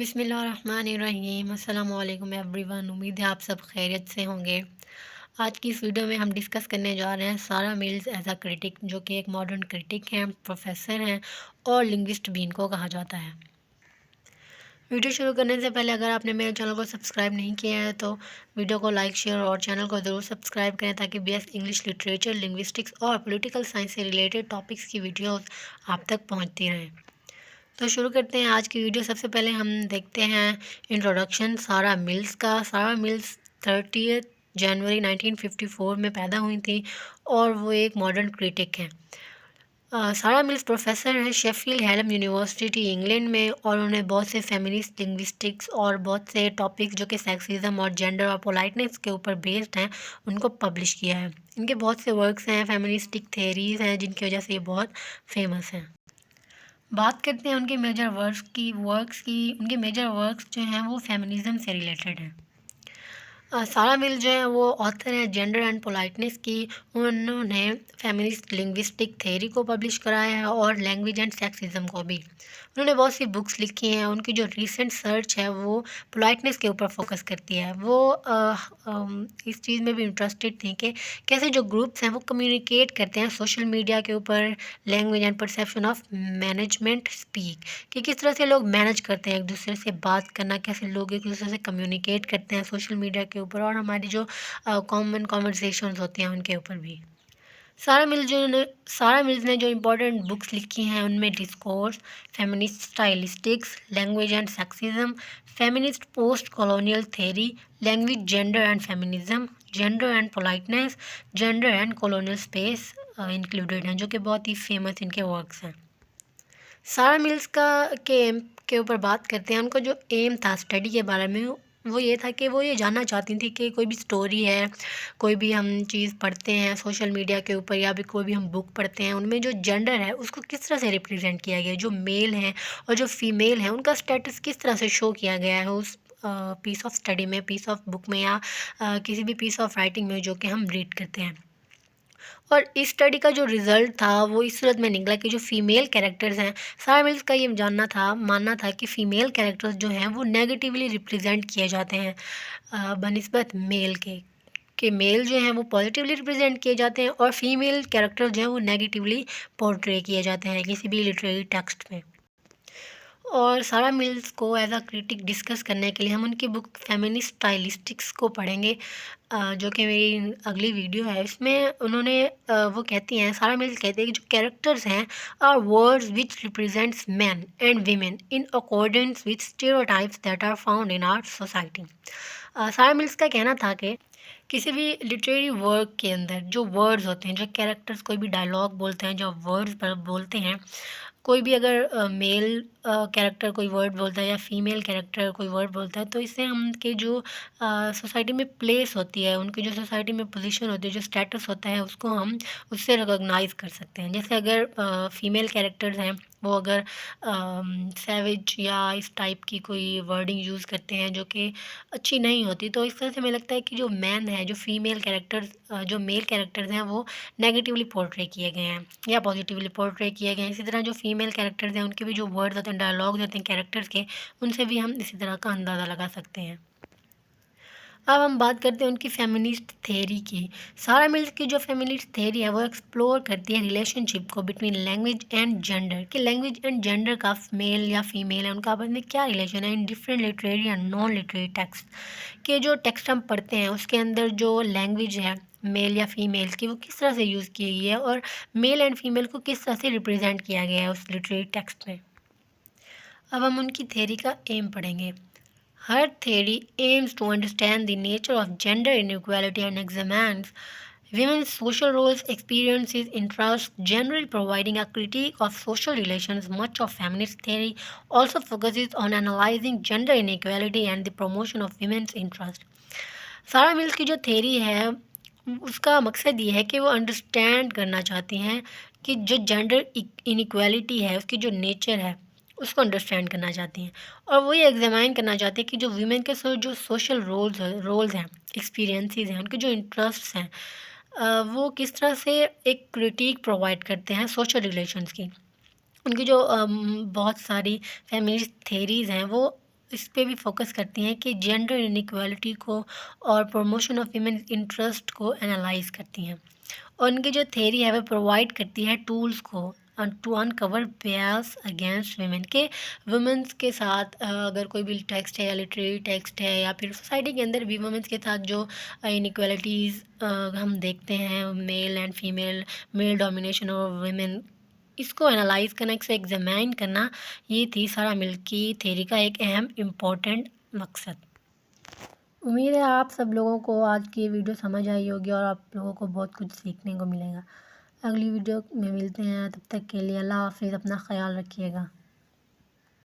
बिस्मिल्लाहिर्रहमानिर्रहीम अस्सलाम वालेकुम एवरीवन। उम्मीद है आप सब खैरियत से होंगे। आज की इस वीडियो में हम डिस्कस करने जा रहे हैं सारा मिल्स एज अ क्रिटिक, जो कि एक मॉडर्न क्रिटिक हैं, प्रोफेसर हैं और लिंग्विस्ट भी इनको कहा जाता है। वीडियो शुरू करने से पहले अगर आपने मेरे चैनल को सब्सक्राइब नहीं किया है तो वीडियो को लाइक, शेयर और चैनल को ज़रूर सब्सक्राइब करें ताकि बीएस इंग्लिश लिटरेचर, लिंग्विस्टिक्स और पॉलिटिकल साइंस से रिलेटेड टॉपिक्स की वीडियोस आप तक पहुंचती रहें। तो शुरू करते हैं आज की वीडियो। सबसे पहले हम देखते हैं इंट्रोडक्शन सारा मिल्स का। सारा मिल्स 30 जनवरी 1954 में पैदा हुई थी और वो एक मॉडर्न क्रिटिक हैं। सारा मिल्स प्रोफेसर हैं शेफील्ड हैलम यूनिवर्सिटी इंग्लैंड में, और उन्होंने बहुत से फेमिनिस्ट, लिंग्विस्टिक्स और बहुत से टॉपिक्स जो कि सेक्सिज्म और जेंडर और पोलाइटनेस के ऊपर बेस्ड हैं उनको पब्लिश किया है। इनके बहुत से वर्क्स हैं, फेमिनिस्टिक थेरीज़ हैं जिनकी वजह से ये बहुत फेमस हैं। बात करते हैं उनके मेजर वर्क्स की। उनके मेजर वर्क्स जो हैं वो फेमिनिज़म से रिलेटेड हैं। सारा मिल जो है वो ऑथर हैं जेंडर एंड पोलाइटनेस की। उन्होंने फेमिनिस्ट लिंग्विस्टिक थ्योरी को पब्लिश कराया है और लैंग्वेज एंड सेक्सिज्म को भी। उन्होंने बहुत सी बुक्स लिखी हैं। उनकी जो रीसेंट सर्च है वो पोलाइटनेस के ऊपर फोकस करती है। वो इस चीज़ में भी इंटरेस्टेड थी कि कैसे जो ग्रुप्स हैं वो कम्युनिकेट करते हैं सोशल मीडिया के ऊपर, language and perception of management speak, कि किस तरह से लोग मैनेज करते हैं एक दूसरे से बात करना, कैसे लोग एक दूसरे से कम्युनिकेट करते हैं सोशल मीडिया के ऊपर, और हमारी जो कॉमन कॉन्वर्सेशंस होती हैं उनके ऊपर भी। सारा मिल्स ने जो इम्पोर्टेंट बुक्स लिखी हैं उनमें discourse, feminist stylistics, language and sexism, feminist post colonial theory, language, gender and feminism, gender and politeness, gender and colonial space included हैं, जो कि बहुत ही फेमस इनके वर्क्स हैं। सारा मिल्स का के एम के ऊपर बात करते हैं। उनका जो एम था स्टडी के बारे में वो ये था कि वो ये जानना चाहती थी कि कोई भी स्टोरी है, कोई भी हम चीज़ पढ़ते हैं सोशल मीडिया के ऊपर या भी कोई भी हम बुक पढ़ते हैं, उनमें जो जेंडर है उसको किस तरह से रिप्रेजेंट किया गया है, जो मेल हैं और जो फीमेल हैं उनका स्टेटस किस तरह से शो किया गया है उस पीस ऑफ स्टडी में, पीस ऑफ बुक में, या किसी भी पीस ऑफ राइटिंग में जो कि हम रीड करते हैं। और इस स्टडी का जो रिज़ल्ट था वो इस सूरत में निकला कि जो फ़ीमेल कैरेक्टर्स हैं, सारा मिल्स का ये मानना था कि फ़ीमेल कैरेक्टर्स जो हैं वो नेगेटिवली रिप्रेजेंट किए जाते हैं बनिस्बत मेल के मेल जो हैं वो पॉजिटिवली रिप्रेजेंट किए जाते हैं और फीमेल कैरेक्टर्स जो हैं वो नेगेटिवली पोर्ट्रे किए जाते हैं किसी भी लिटरेरी टेक्स्ट में। और सारा मिल्स को एज अ क्रिटिक डिस्कस करने के लिए हम उनकी बुक फेमिनिस्ट स्टाइलिस्टिक्स को पढ़ेंगे, जो कि मेरी अगली वीडियो है। इसमें उन्होंने वो कहती हैं, सारा मिल्स कहती है कि जो कैरेक्टर्स हैं are words which represents man and women in accordance with stereotypes that are found in our society. Sara Mills का कहना था कि किसी भी लिटरेरी वर्क के अंदर जो वर्ड्स होते हैं, जो कैरेक्टर्स कोई भी डायलॉग बोलते हैं, जो वर्ड्स पर बोलते हैं, कोई भी अगर मेल कैरेक्टर कोई वर्ड बोलता है या फीमेल कैरेक्टर कोई वर्ड बोलता है, तो इससे उनके जो सोसाइटी में प्लेस होती है, उनकी जो सोसाइटी में पोजीशन होती है, जो स्टेटस होता है, उसको हम उससे रिकॉग्नाइज़ कर सकते हैं। जैसे अगर फीमेल कैरेक्टर्स हैं वो अगर सैवेज या इस टाइप की कोई वर्डिंग यूज़ करते हैं जो कि अच्छी नहीं होती, तो इस तरह से मुझे लगता है कि जो मैन है, जो फीमेल कैरेक्टर्स जो मेल कैरेक्टर्स हैं वो नेगेटिवली पोर्ट्रे किए गए हैं या पॉजिटिवली पोर्ट्रे किए गए हैं। इसी तरह जो फीमेल कैरेक्टर्स हैं उनके भी जो वर्ड्स होते हैं, डायलॉग्स होते हैं कैरेक्टर्स के, उनसे भी हम इसी तरह का अंदाज़ा लगा सकते हैं। अब हम बात करते हैं उनकी फेमिनिस्ट थ्योरी की। सारा मिल्स की जो फेमिनिस्ट थ्योरी है वो एक्सप्लोर करती है रिलेशनशिप को बिटवीन लैंग्वेज एंड जेंडर, कि लैंग्वेज एंड जेंडर का मेल या फीमेल है उनका आपस में क्या रिलेशन है in different literary and non literary text, के जो टेक्स्ट हम पढ़ते हैं उसके अंदर जो लैंग्वेज है मेल या फीमेल की वो किस तरह से यूज़ की गई है और मेल एंड फीमेल को किस तरह से रिप्रेजेंट किया गया है उस लिटरेरी टेक्स्ट में। अब हम उनकी थ्योरी का एम पढ़ेंगे। Her theory aims to understand the nature of gender inequality and examines women's social roles, experiences, interests, generally providing a critique of social relations. Much of feminist theory also focuses on analyzing gender inequality and the promotion of women's interests. सारा mills की जो theory है उसका मकसद ये है कि वो अंडरस्टैंड करना चाहती हैं कि जो जेंडर इनइक्वालिटी है उसकी जो नेचर है उसको अंडरस्टैंड करना चाहती हैं, और वो ये एग्जामाइन करना चाहते हैं कि जो वीमेन के जो सोशल रोल्स हैं, एक्सपीरियंसेस हैं, उनके जो इंटरेस्ट्स हैं, वो किस तरह से एक क्रिटिक प्रोवाइड करते हैं सोशल रिलेशंस की। उनकी जो बहुत सारी फेमिनिस्ट थेरीज़ हैं वो इस पे भी फोकस करती हैं कि जेंडर इनइक्वालिटी को और प्रमोशन ऑफ वीमेन इंटरेस्ट को एनालाइज करती हैं। और उनकी जो थेरी है वो प्रोवाइड करती है टूल्स को to uncover bias against women के वुमेंस के साथ अगर कोई भी टेक्स्ट है या लिटरेरी टेक्स्ट है या फिर सोसाइटी के अंदर भी वुमेंस के साथ जो इनइक्वालिटीज़ हम देखते हैं, male and female, male domination और वुमेन, इसको एनालाइज करना, इसको एग्जामाइन करना, ये थी सारा मिल्की थेरी का एक अहम इम्पोर्टेंट मकसद। उम्मीद है आप सब लोगों को आज की ये वीडियो समझ आई होगी और आप लोगों को बहुत कुछ सीखने को मिलेगा। अगली वीडियो में मिलते हैं, तब तक के लिए अल्लाह हाफ़िज़, अपना ख़याल रखिएगा।